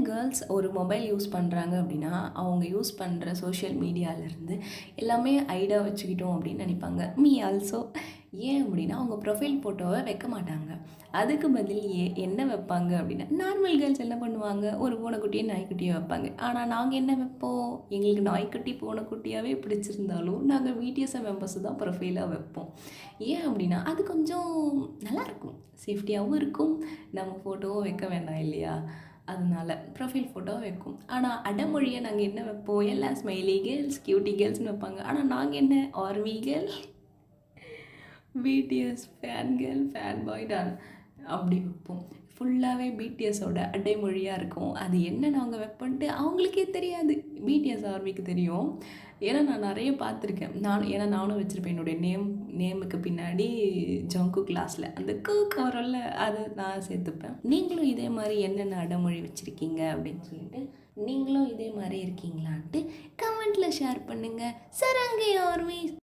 Girls ஒரு mobile use பண்ணுறாங்க அப்படின்னா, அவங்க யூஸ் பண்ணுற சோஷியல் மீடியாவிலேருந்து எல்லாமே ஹைடா வச்சுக்கிட்டோம் அப்படின்னு நினைப்பாங்க. Me also. ஏன் அப்படின்னா, அவங்க ப்ரொஃபைல் ஃபோட்டோவ வைக்க மாட்டாங்க. அதுக்கு பதில் என்ன வைப்பாங்க அப்படின்னா, நார்மல் கேர்ள்ஸ் என்ன பண்ணுவாங்க, ஒரு பூனைக்குட்டியோ, நாய்க்குட்டியோ வைப்பாங்க. ஆனா நாங்க என்ன வைப்போம், எங்களுக்கு நாய்க்குட்டி, பூனைக்குட்டியாவே பிடிச்சிருந்தாலும், நாங்க பிடிஎஸ் மெம்பர்ஸ் தான் ப்ரொஃபைலா வைப்போம். ஏன் அப்படின்னா, அது கொஞ்சம் நல்லாயிருக்கும். சேஃப்டியாவும் இருக்கும். நம்ம ஃபோட்டோவும் வைக்க வேண்டாம் இல்லையா? அதனால ப்ரொஃபைல் ஃபோட்டோ வைக்கும். ஆனா அடமொழியா நாங்க என்ன வைப்போம், எல்லாம் ஸ்மைலி கேர்ள்ஸ், கியூட்டி கேர்ள்ஸ்ன்னு வைப்பாங்க. ஆனா நாங்க என்ன army girl, BTS fan girl, fan boy don அப்படி வைப்போம். ஃபுல்லாவே பிடிஎஸோட அடைமொழியா இருக்கும். அது என்ன நாங்க வைப்போன்ட்டு அவங்களுக்கே தெரியாது. பிடிஎஸ் ஆர்மிக்கு தெரியும். ஏன்னா நான் நெறைய பார்த்துருக்கேன். நானும் வச்சிருப்பேன். என்னுடைய நேமுக்கு பின்னாடி ஜங்கு கிளாஸ்ல அந்த வரும்ல அது நான் சேர்த்துப்பேன். நீங்களும் இதே மாரி என்னென்ன அடைமொழி வச்சிருக்கீங்க அப்படின்னு சொல்லிட்டு, நீங்களும் இதே மாரி இருக்கீங்களான்ட்டு கமெண்ட்ல ஷேர் பண்ணுங்க. சரங்கை ஆர்மி.